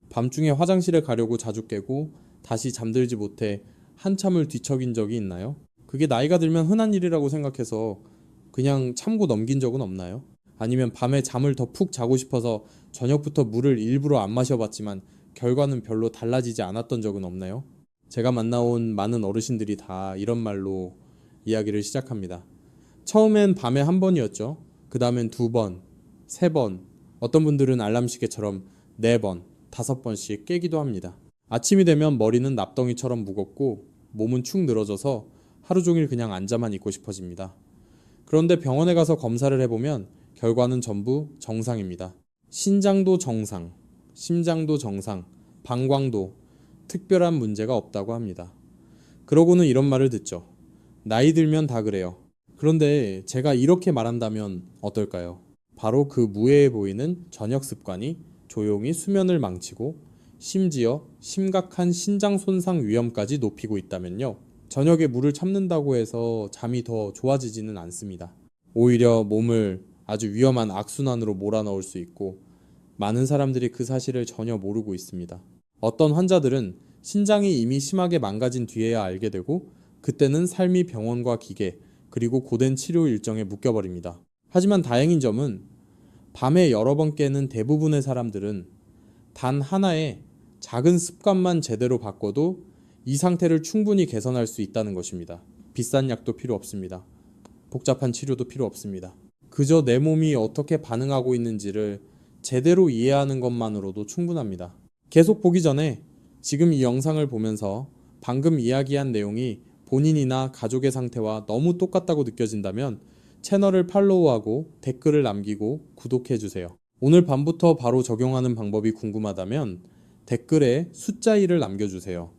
밤중에 화장실에 가려고 자주 깨고 다시 잠들지 못해 한참을 뒤척인 적이 있나요? 그게 나이가 들면 흔한 일이라고 생각해서 그냥 참고 넘긴 적은 없나요? 아니면 밤에 잠을 더 푹 자고 싶어서 저녁부터 물을 일부러 안 마셔봤지만 결과는 별로 달라지지 않았던 적은 없나요? 제가 만나온 많은 어르신들이 다 이런 말로 이야기를 시작합니다. 처음엔 밤에 한 번이었죠. 그 다음엔 두 번, 세 번, 어떤 분들은 알람 시계처럼 네 번, 다섯 번씩 깨기도 합니다. 아침이 되면 머리는 납덩이처럼 무겁고 몸은 축 늘어져서 하루 종일 그냥 앉아만 있고 싶어집니다. 그런데 병원에 가서 검사를 해보면 결과는 전부 정상입니다. 신장도 정상, 심장도 정상, 방광도 특별한 문제가 없다고 합니다. 그러고는 이런 말을 듣죠. 나이 들면 다 그래요. 그런데 제가 이렇게 말한다면 어떨까요? 바로 그 무해해 보이는 저녁 습관이 조용히 수면을 망치고 심지어 심각한 신장 손상 위험까지 높이고 있다면요. 저녁에 물을 참는다고 해서 잠이 더 좋아지지는 않습니다. 오히려 몸을 아주 위험한 악순환으로 몰아넣을 수 있고 많은 사람들이 그 사실을 전혀 모르고 있습니다. 어떤 환자들은 신장이 이미 심하게 망가진 뒤에야 알게 되고 그때는 삶이 병원과 기계 그리고 고된 치료 일정에 묶여버립니다. 하지만 다행인 점은 밤에 여러 번 깨는 대부분의 사람들은 단 하나의 작은 습관만 제대로 바꿔도 이 상태를 충분히 개선할 수 있다는 것입니다. 비싼 약도 필요 없습니다. 복잡한 치료도 필요 없습니다. 그저 내 몸이 어떻게 반응하고 있는지를 제대로 이해하는 것만으로도 충분합니다. 계속 보기 전에 지금 이 영상을 보면서 방금 이야기한 내용이 본인이나 가족의 상태와 너무 똑같다고 느껴진다면 채널을 팔로우하고 댓글을 남기고 구독해주세요. 오늘 밤부터 바로 적용하는 방법이 궁금하다면 댓글에 숫자 1을 남겨주세요.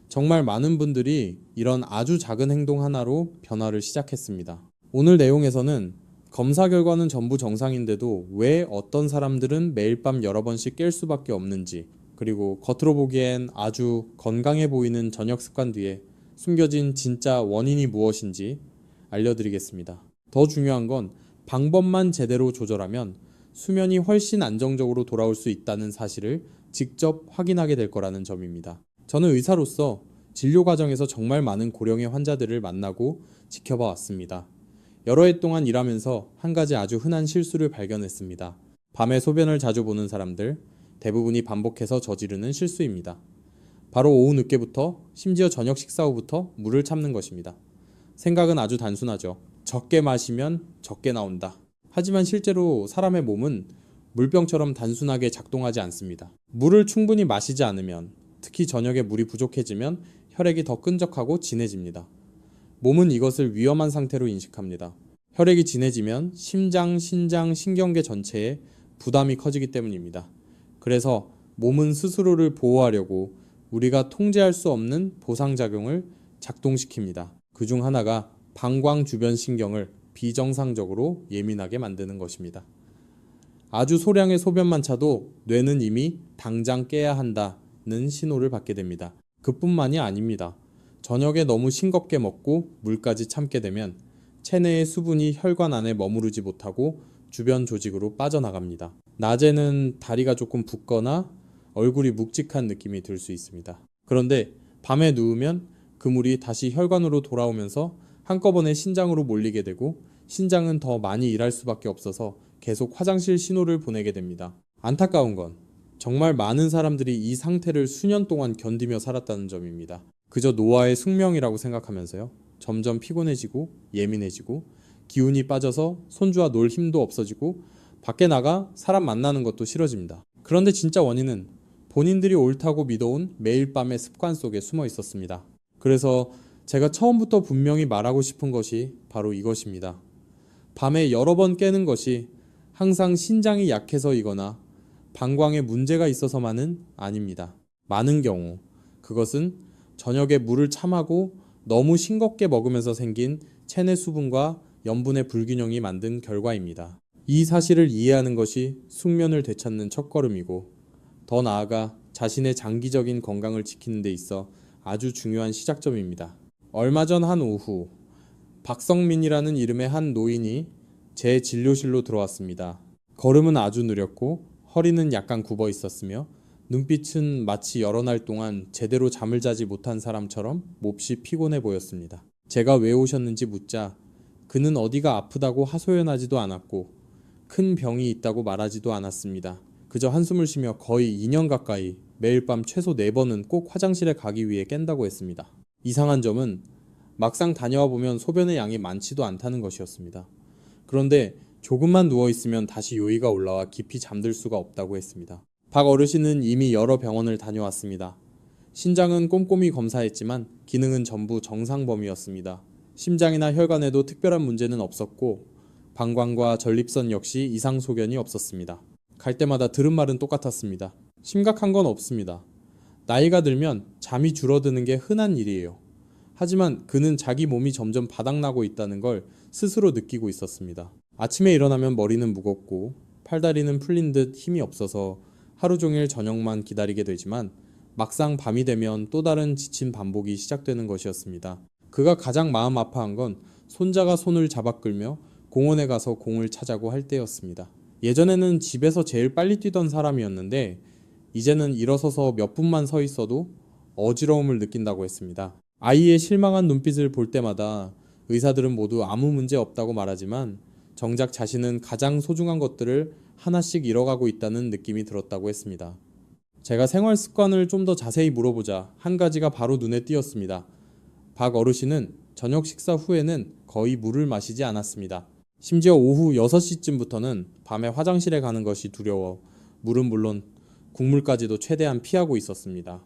정말 많은 분들이 이런 아주 작은 행동 하나로 변화를 시작했습니다. 오늘 내용에서는 검사 결과는 전부 정상인데도 왜 어떤 사람들은 매일 밤 여러 번씩 깰 수밖에 없는지, 그리고 겉으로 보기엔 아주 건강해 보이는 저녁 습관 뒤에 숨겨진 진짜 원인이 무엇인지 알려드리겠습니다. 더 중요한 건 방법만 제대로 조절하면 수면이 훨씬 안정적으로 돌아올 수 있다는 사실을 직접 확인하게 될 거라는 점입니다. 저는 의사로서 진료 과정에서 정말 많은 고령의 환자들을 만나고 지켜봐 왔습니다. 여러 해 동안 일하면서 한 가지 아주 흔한 실수를 발견했습니다. 밤에 소변을 자주 보는 사람들, 대부분이 반복해서 저지르는 실수입니다. 바로 오후 늦게부터 심지어 저녁 식사 후부터 물을 참는 것입니다. 생각은 아주 단순하죠. 적게 마시면 적게 나온다. 하지만 실제로 사람의 몸은 물병처럼 단순하게 작동하지 않습니다. 물을 충분히 마시지 않으면, 특히 저녁에 물이 부족해지면 혈액이 더 끈적하고 진해집니다. 몸은 이것을 위험한 상태로 인식합니다. 혈액이 진해지면 심장, 신장, 신경계 전체에 부담이 커지기 때문입니다. 그래서 몸은 스스로를 보호하려고 우리가 통제할 수 없는 보상작용을 작동시킵니다. 그중 하나가 방광 주변 신경을 비정상적으로 예민하게 만드는 것입니다. 아주 소량의 소변만 차도 뇌는 이미 당장 깨야 한다는 신호를 받게 됩니다. 그뿐만이 아닙니다. 저녁에 너무 싱겁게 먹고 물까지 참게 되면 체내의 수분이 혈관 안에 머무르지 못하고 주변 조직으로 빠져나갑니다. 낮에는 다리가 조금 붓거나 얼굴이 묵직한 느낌이 들 수 있습니다. 그런데 밤에 누우면 그 물이 다시 혈관으로 돌아오면서 한꺼번에 신장으로 몰리게 되고 신장은 더 많이 일할 수밖에 없어서 계속 화장실 신호를 보내게 됩니다. 안타까운 건 정말 많은 사람들이 이 상태를 수년 동안 견디며 살았다는 점입니다. 그저 노화의 숙명이라고 생각하면서요. 점점 피곤해지고 예민해지고 기운이 빠져서 손주와 놀 힘도 없어지고 밖에 나가 사람 만나는 것도 싫어집니다. 그런데 진짜 원인은 본인들이 옳다고 믿어온 매일 밤의 습관 속에 숨어 있었습니다. 그래서 제가 처음부터 분명히 말하고 싶은 것이 바로 이것입니다. 밤에 여러 번 깨는 것이 항상 신장이 약해서이거나 방광에 문제가 있어서만은 아닙니다. 많은 경우 그것은 저녁에 물을 참하고 너무 싱겁게 먹으면서 생긴 체내 수분과 염분의 불균형이 만든 결과입니다. 이 사실을 이해하는 것이 숙면을 되찾는 첫걸음이고 더 나아가 자신의 장기적인 건강을 지키는 데 있어 아주 중요한 시작점입니다. 얼마 전 한 오후 박성민이라는 이름의 한 노인이 제 진료실로 들어왔습니다. 걸음은 아주 느렸고 허리는 약간 굽어 있었으며 눈빛은 마치 여러 날 동안 제대로 잠을 자지 못한 사람처럼 몹시 피곤해 보였습니다. 제가 왜 오셨는지 묻자 그는 어디가 아프다고 하소연하지도 않았고 큰 병이 있다고 말하지도 않았습니다. 그저 한숨을 쉬며 거의 2년 가까이 매일 밤 최소 4번은 꼭 화장실에 가기 위해 깬다고 했습니다. 이상한 점은 막상 다녀와 보면 소변의 양이 많지도 않다는 것이었습니다. 그런데 조금만 누워있으면 다시 요의가 올라와 깊이 잠들 수가 없다고 했습니다. 박 어르신은 이미 여러 병원을 다녀왔습니다. 신장은 꼼꼼히 검사했지만 기능은 전부 정상 범위였습니다. 심장이나 혈관에도 특별한 문제는 없었고 방광과 전립선 역시 이상 소견이 없었습니다. 갈 때마다 들은 말은 똑같았습니다. 심각한 건 없습니다. 나이가 들면 잠이 줄어드는 게 흔한 일이에요. 하지만 그는 자기 몸이 점점 바닥나고 있다는 걸 스스로 느끼고 있었습니다. 아침에 일어나면 머리는 무겁고 팔다리는 풀린 듯 힘이 없어서 하루 종일 저녁만 기다리게 되지만 막상 밤이 되면 또 다른 지친 반복이 시작되는 것이었습니다. 그가 가장 마음 아파한 건 손자가 손을 잡아 끌며 공원에 가서 공을 차자고 할 때였습니다. 예전에는 집에서 제일 빨리 뛰던 사람이었는데 이제는 일어서서 몇 분만 서 있어도 어지러움을 느낀다고 했습니다. 아이의 실망한 눈빛을 볼 때마다 의사들은 모두 아무 문제 없다고 말하지만 정작 자신은 가장 소중한 것들을 하나씩 잃어가고 있다는 느낌이 들었다고 했습니다. 제가 생활 습관을 좀 더 자세히 물어보자 한 가지가 바로 눈에 띄었습니다. 박 어르신은 저녁 식사 후에는 거의 물을 마시지 않았습니다. 심지어 오후 6시쯤부터는 밤에 화장실에 가는 것이 두려워 물은 물론 국물까지도 최대한 피하고 있었습니다.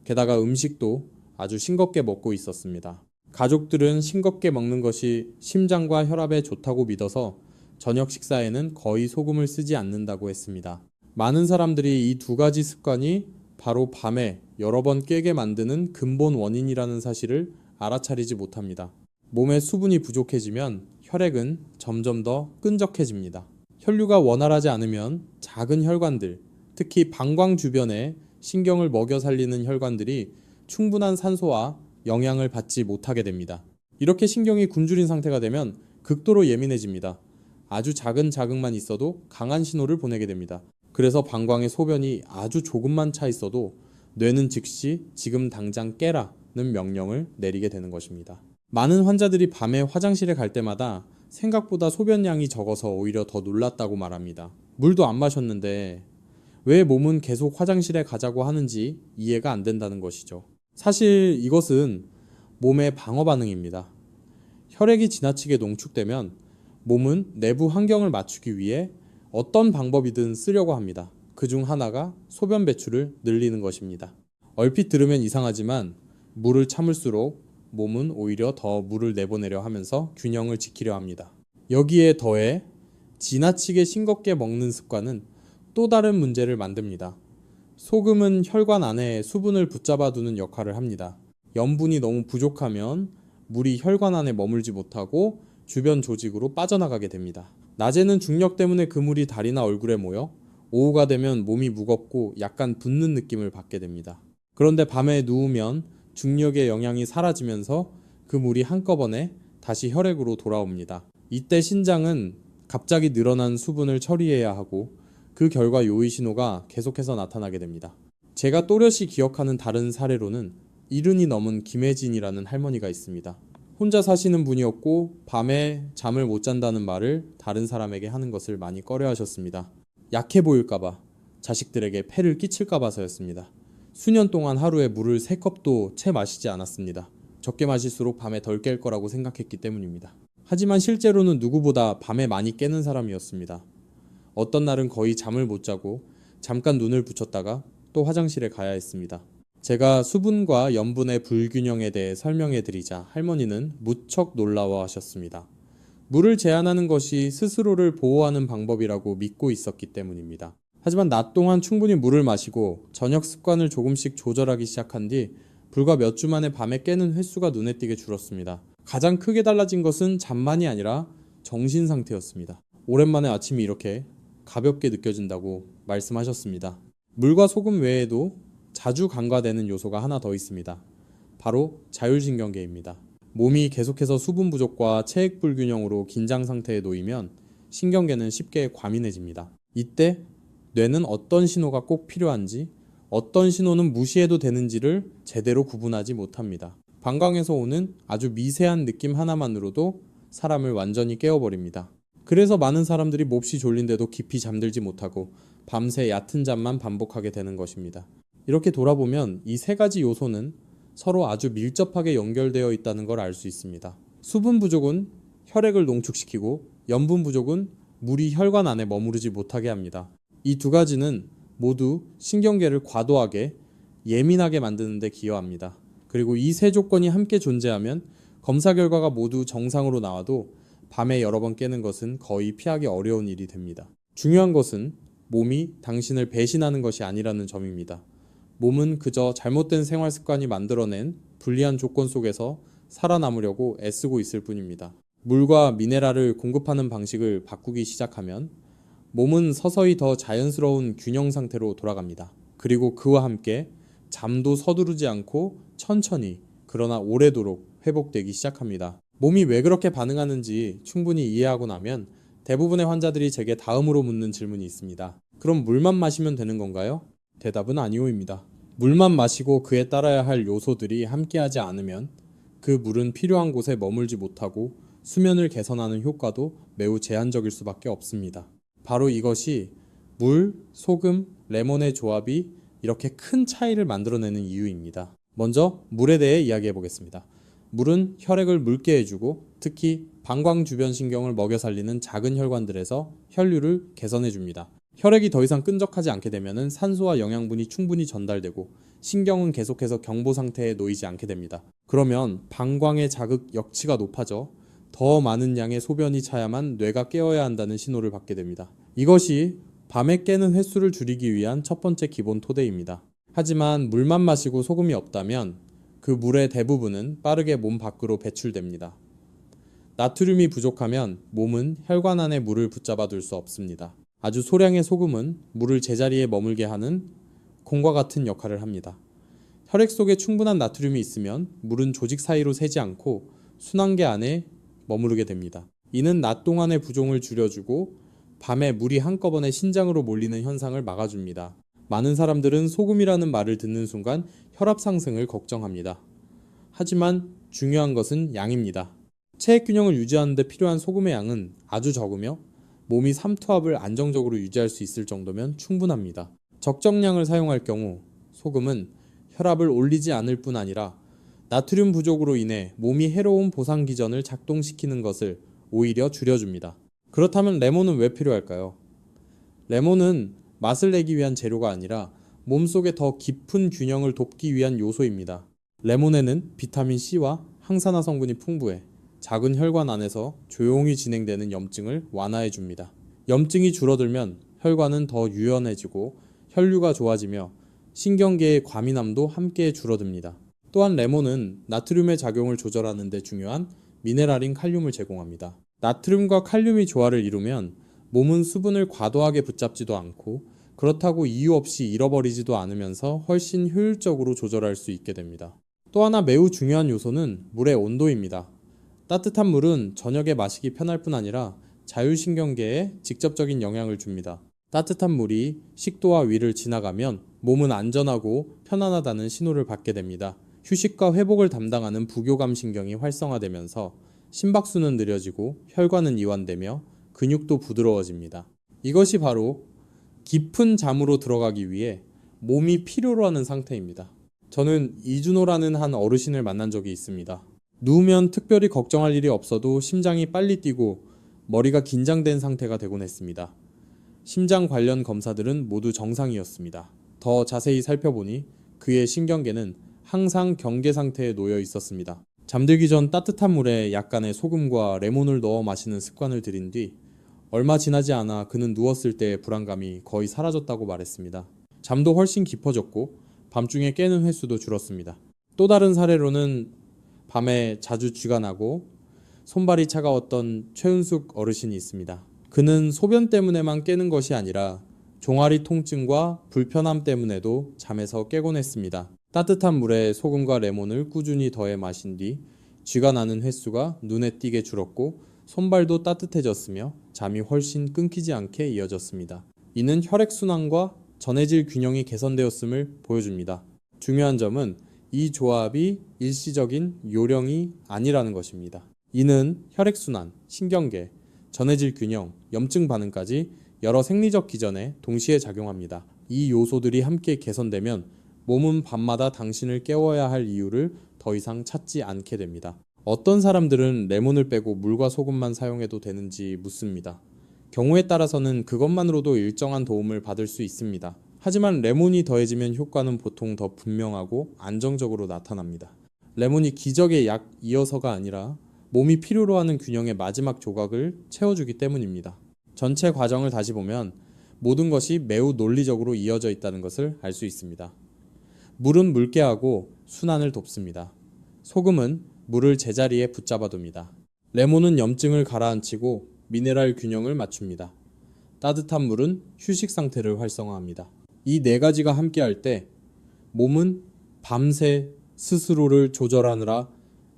게다가 음식도 아주 싱겁게 먹고 있었습니다. 가족들은 싱겁게 먹는 것이 심장과 혈압에 좋다고 믿어서 저녁 식사에는 거의 소금을 쓰지 않는다고 했습니다. 많은 사람들이 이 두 가지 습관이 바로 밤에 여러 번 깨게 만드는 근본 원인이라는 사실을 알아차리지 못합니다. 몸에 수분이 부족해지면 혈액은 점점 더 끈적해집니다. 혈류가 원활하지 않으면 작은 혈관들, 특히 방광 주변에 신경을 먹여 살리는 혈관들이 충분한 산소와 영양을 받지 못하게 됩니다. 이렇게 신경이 굶주린 상태가 되면 극도로 예민해집니다. 아주 작은 자극만 있어도 강한 신호를 보내게 됩니다. 그래서 방광에 소변이 아주 조금만 차 있어도 뇌는 즉시 지금 당장 깨라는 명령을 내리게 되는 것입니다. 많은 환자들이 밤에 화장실에 갈 때마다 생각보다 소변량이 적어서 오히려 더 놀랐다고 말합니다. 물도 안 마셨는데 왜 몸은 계속 화장실에 가자고 하는지 이해가 안 된다는 것이죠. 사실 이것은 몸의 방어 반응입니다. 혈액이 지나치게 농축되면 몸은 내부 환경을 맞추기 위해 어떤 방법이든 쓰려고 합니다. 그중 하나가 소변 배출을 늘리는 것입니다. 얼핏 들으면 이상하지만 물을 참을수록 몸은 오히려 더 물을 내보내려 하면서 균형을 지키려 합니다. 여기에 더해 지나치게 싱겁게 먹는 습관은 또 다른 문제를 만듭니다. 소금은 혈관 안에 수분을 붙잡아두는 역할을 합니다. 염분이 너무 부족하면 물이 혈관 안에 머물지 못하고 주변 조직으로 빠져나가게 됩니다. 낮에는 중력 때문에 그 물이 다리나 얼굴에 모여 오후가 되면 몸이 무겁고 약간 붓는 느낌을 받게 됩니다. 그런데 밤에 누우면 중력의 영향이 사라지면서 그 물이 한꺼번에 다시 혈액으로 돌아옵니다. 이때 신장은 갑자기 늘어난 수분을 처리해야 하고 그 결과 요의 신호가 계속해서 나타나게 됩니다. 제가 또렷이 기억하는 다른 사례로는 70이 넘은 김혜진이라는 할머니가 있습니다. 혼자 사시는 분이었고 밤에 잠을 못 잔다는 말을 다른 사람에게 하는 것을 많이 꺼려하셨습니다. 약해 보일까봐, 자식들에게 폐를 끼칠까봐서였습니다. 수년 동안 하루에 물을 3컵도 채 마시지 않았습니다. 적게 마실수록 밤에 덜 깰 거라고 생각했기 때문입니다. 하지만 실제로는 누구보다 밤에 많이 깨는 사람이었습니다. 어떤 날은 거의 잠을 못 자고 잠깐 눈을 붙였다가 또 화장실에 가야 했습니다. 제가 수분과 염분의 불균형에 대해 설명해 드리자 할머니는 무척 놀라워하셨습니다. 물을 제한하는 것이 스스로를 보호하는 방법이라고 믿고 있었기 때문입니다. 하지만 낮 동안 충분히 물을 마시고 저녁 습관을 조금씩 조절하기 시작한 뒤 불과 몇 주 만에 밤에 깨는 횟수가 눈에 띄게 줄었습니다. 가장 크게 달라진 것은 잠만이 아니라 정신 상태였습니다. 오랜만에 아침이 이렇게 가볍게 느껴진다고 말씀하셨습니다. 물과 소금 외에도 자주 간과되는 요소가 하나 더 있습니다. 바로 자율신경계입니다. 몸이 계속해서 수분 부족과 체액 불균형으로 긴장 상태에 놓이면 신경계는 쉽게 과민해집니다. 이때 뇌는 어떤 신호가 꼭 필요한지 어떤 신호는 무시해도 되는지를 제대로 구분하지 못합니다. 방광에서 오는 아주 미세한 느낌 하나만으로도 사람을 완전히 깨워버립니다. 그래서 많은 사람들이 몹시 졸린데도 깊이 잠들지 못하고 밤새 얕은 잠만 반복하게 되는 것입니다. 이렇게 돌아보면 이 세 가지 요소는 서로 아주 밀접하게 연결되어 있다는 걸 알 수 있습니다. 수분 부족은 혈액을 농축시키고 염분 부족은 물이 혈관 안에 머무르지 못하게 합니다. 이 두 가지는 모두 신경계를 과도하게 예민하게 만드는 데 기여합니다. 그리고 이 세 조건이 함께 존재하면 검사 결과가 모두 정상으로 나와도 밤에 여러 번 깨는 것은 거의 피하기 어려운 일이 됩니다. 중요한 것은 몸이 당신을 배신하는 것이 아니라는 점입니다. 몸은 그저 잘못된 생활 습관이 만들어낸 불리한 조건 속에서 살아남으려고 애쓰고 있을 뿐입니다. 물과 미네랄을 공급하는 방식을 바꾸기 시작하면 몸은 서서히 더 자연스러운 균형 상태로 돌아갑니다. 그리고 그와 함께 잠도 서두르지 않고 천천히 그러나 오래도록 회복되기 시작합니다. 몸이 왜 그렇게 반응하는지 충분히 이해하고 나면 대부분의 환자들이 제게 다음으로 묻는 질문이 있습니다. 그럼 물만 마시면 되는 건가요? 대답은 아니오입니다. 물만 마시고 그에 따라야 할 요소들이 함께하지 않으면 그 물은 필요한 곳에 머물지 못하고 수면을 개선하는 효과도 매우 제한적일 수밖에 없습니다. 바로 이것이 물, 소금, 레몬의 조합이 이렇게 큰 차이를 만들어내는 이유입니다. 먼저 물에 대해 이야기해 보겠습니다. 물은 혈액을 묽게 해주고 특히 방광 주변 신경을 먹여 살리는 작은 혈관들에서 혈류를 개선해 줍니다. 혈액이 더 이상 끈적하지 않게 되면 산소와 영양분이 충분히 전달되고 신경은 계속해서 경보 상태에 놓이지 않게 됩니다. 그러면 방광의 자극 역치가 높아져 더 많은 양의 소변이 차야만 뇌가 깨어야 한다는 신호를 받게 됩니다. 이것이 밤에 깨는 횟수를 줄이기 위한 첫 번째 기본 토대입니다. 하지만 물만 마시고 소금이 없다면 그 물의 대부분은 빠르게 몸 밖으로 배출됩니다. 나트륨이 부족하면 몸은 혈관 안에 물을 붙잡아 둘 수 없습니다. 아주 소량의 소금은 물을 제자리에 머물게 하는 콩과 같은 역할을 합니다. 혈액 속에 충분한 나트륨이 있으면 물은 조직 사이로 새지 않고 순환계 안에 머무르게 됩니다. 이는 낮 동안의 부종을 줄여주고 밤에 물이 한꺼번에 신장으로 몰리는 현상을 막아줍니다. 많은 사람들은 소금이라는 말을 듣는 순간 혈압 상승을 걱정합니다. 하지만 중요한 것은 양입니다. 체액 균형을 유지하는 데 필요한 소금의 양은 아주 적으며 몸이 삼투압을 안정적으로 유지할 수 있을 정도면 충분합니다. 적정량을 사용할 경우 소금은 혈압을 올리지 않을 뿐 아니라 나트륨 부족으로 인해 몸이 해로운 보상기전을 작동시키는 것을 오히려 줄여줍니다. 그렇다면 레몬은 왜 필요할까요? 레몬은 맛을 내기 위한 재료가 아니라 몸속의 더 깊은 균형을 돕기 위한 요소입니다. 레몬에는 비타민 C와 항산화 성분이 풍부해 작은 혈관 안에서 조용히 진행되는 염증을 완화해 줍니다. 염증이 줄어들면 혈관은 더 유연해지고 혈류가 좋아지며 신경계의 과민함도 함께 줄어듭니다. 또한 레몬은 나트륨의 작용을 조절하는 데 중요한 미네랄인 칼륨을 제공합니다. 나트륨과 칼륨이 조화를 이루면 몸은 수분을 과도하게 붙잡지도 않고 그렇다고 이유 없이 잃어버리지도 않으면서 훨씬 효율적으로 조절할 수 있게 됩니다. 또 하나 매우 중요한 요소는 물의 온도입니다. 따뜻한 물은 저녁에 마시기 편할 뿐 아니라 자율신경계에 직접적인 영향을 줍니다. 따뜻한 물이 식도와 위를 지나가면 몸은 안전하고 편안하다는 신호를 받게 됩니다. 휴식과 회복을 담당하는 부교감 신경이 활성화되면서 심박수는 느려지고 혈관은 이완되며 근육도 부드러워집니다. 이것이 바로 깊은 잠으로 들어가기 위해 몸이 필요로 하는 상태입니다. 저는 이준호라는 한 어르신을 만난 적이 있습니다. 누우면 특별히 걱정할 일이 없어도 심장이 빨리 뛰고 머리가 긴장된 상태가 되곤 했습니다. 심장 관련 검사들은 모두 정상이었습니다. 더 자세히 살펴보니 그의 신경계는 항상 경계 상태에 놓여 있었습니다. 잠들기 전 따뜻한 물에 약간의 소금과 레몬을 넣어 마시는 습관을 들인 뒤 얼마 지나지 않아 그는 누웠을 때의 불안감이 거의 사라졌다고 말했습니다. 잠도 훨씬 깊어졌고 밤중에 깨는 횟수도 줄었습니다. 또 다른 사례로는 밤에 자주 쥐가 나고 손발이 차가웠던 최은숙 어르신이 있습니다. 그는 소변 때문에만 깨는 것이 아니라 종아리 통증과 불편함 때문에도 잠에서 깨곤 했습니다. 따뜻한 물에 소금과 레몬을 꾸준히 더해 마신 뒤 쥐가 나는 횟수가 눈에 띄게 줄었고 손발도 따뜻해졌으며 잠이 훨씬 끊기지 않게 이어졌습니다. 이는 혈액순환과 전해질 균형이 개선되었음을 보여줍니다. 중요한 점은 이 조합이 일시적인 요령이 아니라는 것입니다. 이는 혈액순환, 신경계, 전해질 균형, 염증 반응까지 여러 생리적 기전에 동시에 작용합니다. 이 요소들이 함께 개선되면 몸은 밤마다 당신을 깨워야 할 이유를 더 이상 찾지 않게 됩니다. 어떤 사람들은 레몬을 빼고 물과 소금만 사용해도 되는지 묻습니다. 경우에 따라서는 그것만으로도 일정한 도움을 받을 수 있습니다. 하지만 레몬이 더해지면 효과는 보통 더 분명하고 안정적으로 나타납니다. 레몬이 기적의 약이어서가 아니라 몸이 필요로 하는 균형의 마지막 조각을 채워주기 때문입니다. 전체 과정을 다시 보면 모든 것이 매우 논리적으로 이어져 있다는 것을 알 수 있습니다. 물은 묽게하고 순환을 돕습니다. 소금은 물을 제자리에 붙잡아둡니다. 레몬은 염증을 가라앉히고 미네랄 균형을 맞춥니다. 따뜻한 물은 휴식 상태를 활성화합니다. 이 네 가지가 함께할 때 몸은 밤새 스스로를 조절하느라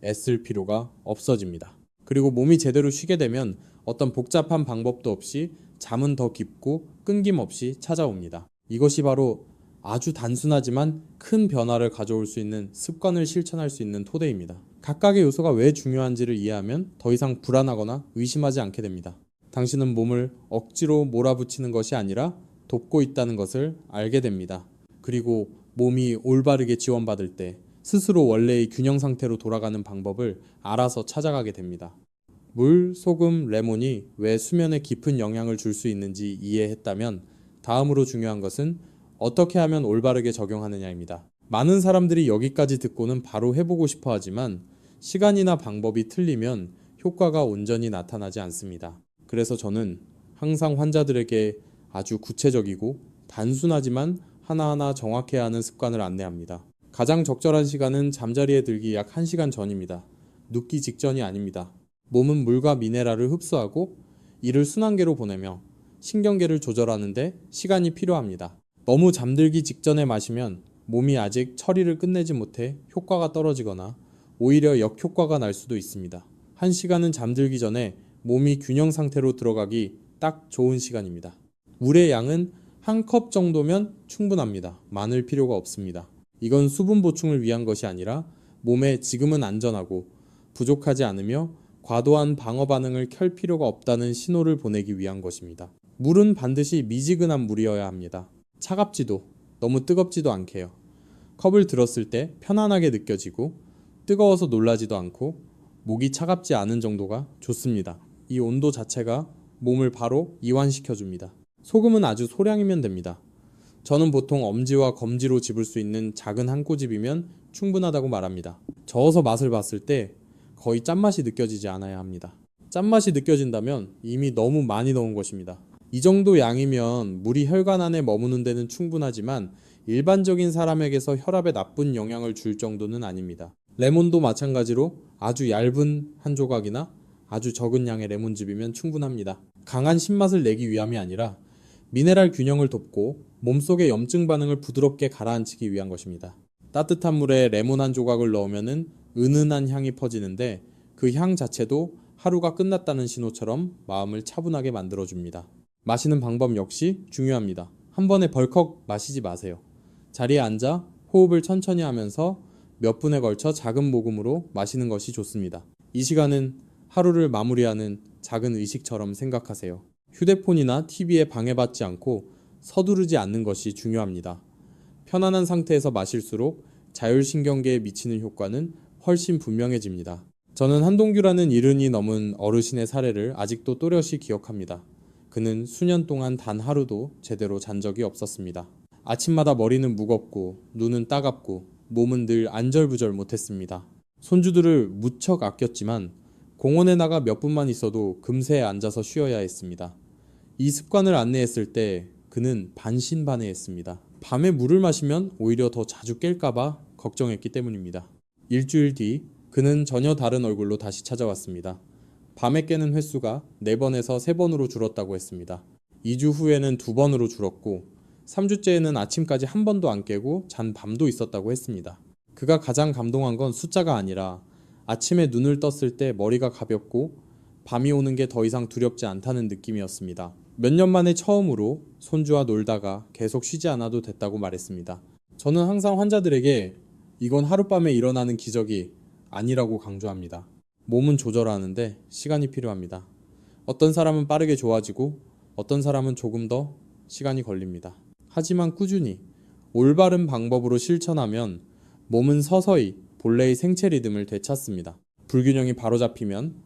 애쓸 필요가 없어집니다. 그리고 몸이 제대로 쉬게 되면 어떤 복잡한 방법도 없이 잠은 더 깊고 끊김없이 찾아옵니다. 이것이 바로 아주 단순하지만 큰 변화를 가져올 수 있는 습관을 실천할 수 있는 토대입니다. 각각의 요소가 왜 중요한지를 이해하면 더 이상 불안하거나 의심하지 않게 됩니다. 당신은 몸을 억지로 몰아붙이는 것이 아니라 돕고 있다는 것을 알게 됩니다. 그리고 몸이 올바르게 지원받을 때 스스로 원래의 균형 상태로 돌아가는 방법을 알아서 찾아가게 됩니다. 물, 소금, 레몬이 왜 수면에 깊은 영향을 줄 수 있는지 이해했다면 다음으로 중요한 것은 어떻게 하면 올바르게 적용하느냐입니다. 많은 사람들이 여기까지 듣고는 바로 해보고 싶어 하지만 시간이나 방법이 틀리면 효과가 온전히 나타나지 않습니다. 그래서 저는 항상 환자들에게 아주 구체적이고 단순하지만 하나하나 정확해야 하는 습관을 안내합니다. 가장 적절한 시간은 잠자리에 들기 약 1시간 전입니다. 눕기 직전이 아닙니다. 몸은 물과 미네랄을 흡수하고 이를 순환계로 보내며 신경계를 조절하는데 시간이 필요합니다. 너무 잠들기 직전에 마시면 몸이 아직 처리를 끝내지 못해 효과가 떨어지거나 오히려 역효과가 날 수도 있습니다. 1시간은 잠들기 전에 몸이 균형 상태로 들어가기 딱 좋은 시간입니다. 물의 양은 1컵 정도면 충분합니다. 많을 필요가 없습니다. 이건 수분 보충을 위한 것이 아니라 몸에 지금은 안전하고 부족하지 않으며 과도한 방어 반응을 켤 필요가 없다는 신호를 보내기 위한 것입니다. 물은 반드시 미지근한 물이어야 합니다. 차갑지도 너무 뜨겁지도 않게요. 컵을 들었을 때 편안하게 느껴지고 뜨거워서 놀라지도 않고 목이 차갑지 않은 정도가 좋습니다. 이 온도 자체가 몸을 바로 이완시켜줍니다. 소금은 아주 소량이면 됩니다. 저는 보통 엄지와 검지로 집을 수 있는 작은 한 꼬집이면 충분하다고 말합니다. 저어서 맛을 봤을 때 거의 짠맛이 느껴지지 않아야 합니다. 짠맛이 느껴진다면 이미 너무 많이 넣은 것입니다. 이 정도 양이면 물이 혈관 안에 머무는 데는 충분하지만 일반적인 사람에게서 혈압에 나쁜 영향을 줄 정도는 아닙니다. 레몬도 마찬가지로 아주 얇은 한 조각이나 아주 적은 양의 레몬즙이면 충분합니다. 강한 신맛을 내기 위함이 아니라 미네랄 균형을 돕고 몸속의 염증 반응을 부드럽게 가라앉히기 위한 것입니다. 따뜻한 물에 레몬 한 조각을 넣으면 은은한 향이 퍼지는데 그 향 자체도 하루가 끝났다는 신호처럼 마음을 차분하게 만들어줍니다. 마시는 방법 역시 중요합니다. 한 번에 벌컥 마시지 마세요. 자리에 앉아 호흡을 천천히 하면서 몇 분에 걸쳐 작은 모금으로 마시는 것이 좋습니다. 이 시간은 하루를 마무리하는 작은 의식처럼 생각하세요. 휴대폰이나 TV에 방해받지 않고 서두르지 않는 것이 중요합니다. 편안한 상태에서 마실수록 자율신경계에 미치는 효과는 훨씬 분명해집니다. 저는 한동규라는 70이 넘은 어르신의 사례를 아직도 또렷이 기억합니다. 그는 수년 동안 단 하루도 제대로 잔 적이 없었습니다. 아침마다 머리는 무겁고 눈은 따갑고 몸은 늘 안절부절 못했습니다. 손주들을 무척 아꼈지만 공원에 나가 몇 분만 있어도 금세 앉아서 쉬어야 했습니다. 이 습관을 안내했을 때 그는 반신반의했습니다. 밤에 물을 마시면 오히려 더 자주 깰까봐 걱정했기 때문입니다. 일주일 뒤 그는 전혀 다른 얼굴로 다시 찾아왔습니다. 밤에 깨는 횟수가 4번에서 3번으로 줄었다고 했습니다. 2주 후에는 2번으로 줄었고 3주째에는 아침까지 한 번도 안 깨고 잔 밤도 있었다고 했습니다. 그가 가장 감동한 건 숫자가 아니라 아침에 눈을 떴을 때 머리가 가볍고 밤이 오는 게 더 이상 두렵지 않다는 느낌이었습니다. 몇 년 만에 처음으로 손주와 놀다가 계속 쉬지 않아도 됐다고 말했습니다. 저는 항상 환자들에게 이건 하룻밤에 일어나는 기적이 아니라고 강조합니다. 몸은 조절하는데 시간이 필요합니다. 어떤 사람은 빠르게 좋아지고 어떤 사람은 조금 더 시간이 걸립니다. 하지만 꾸준히 올바른 방법으로 실천하면 몸은 서서히 본래의 생체 리듬을 되찾습니다. 불균형이 바로잡히면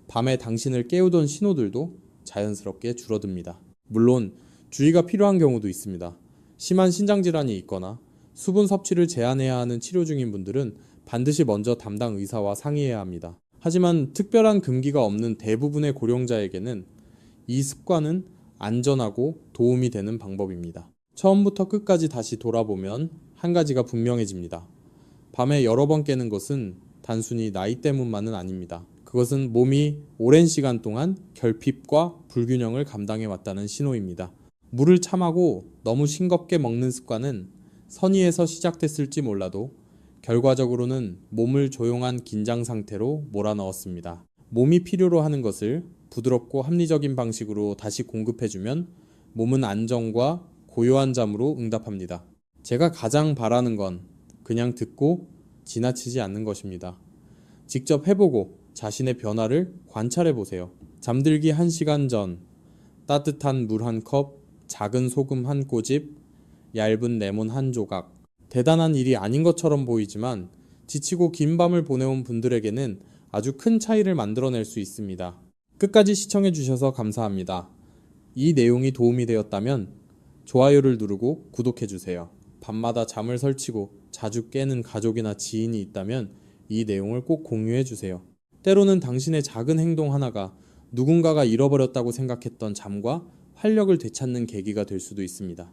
밤에 당신을 깨우던 신호들도 자연스럽게 줄어듭니다. 물론 주의가 필요한 경우도 있습니다. 심한 신장질환이 있거나 수분 섭취를 제한해야 하는 치료 중인 분들은 반드시 먼저 담당 의사와 상의해야 합니다. 하지만 특별한 금기가 없는 대부분의 고령자에게는 이 습관은 안전하고 도움이 되는 방법입니다. 처음부터 끝까지 다시 돌아보면 한 가지가 분명해집니다. 밤에 여러 번 깨는 것은 단순히 나이 때문만은 아닙니다. 그것은 몸이 오랜 시간 동안 결핍과 불균형을 감당해 왔다는 신호입니다. 물을 참하고 너무 싱겁게 먹는 습관은 선의에서 시작됐을지 몰라도 결과적으로는 몸을 조용한 긴장 상태로 몰아넣었습니다. 몸이 필요로 하는 것을 부드럽고 합리적인 방식으로 다시 공급해주면 몸은 안정과 고요한 잠으로 응답합니다. 제가 가장 바라는 건 그냥 듣고 지나치지 않는 것입니다. 직접 해보고 자신의 변화를 관찰해 보세요. 잠들기 1시간 전 따뜻한 물 한 컵, 작은 소금 한 꼬집, 얇은 레몬 한 조각. 대단한 일이 아닌 것처럼 보이지만 지치고 긴 밤을 보내온 분들에게는 아주 큰 차이를 만들어낼 수 있습니다. 끝까지 시청해 주셔서 감사합니다. 이 내용이 도움이 되었다면 좋아요를 누르고 구독해 주세요. 밤마다 잠을 설치고 자주 깨는 가족이나 지인이 있다면 이 내용을 꼭 공유해 주세요. 때로는 당신의 작은 행동 하나가 누군가가 잃어버렸다고 생각했던 잠과 활력을 되찾는 계기가 될 수도 있습니다.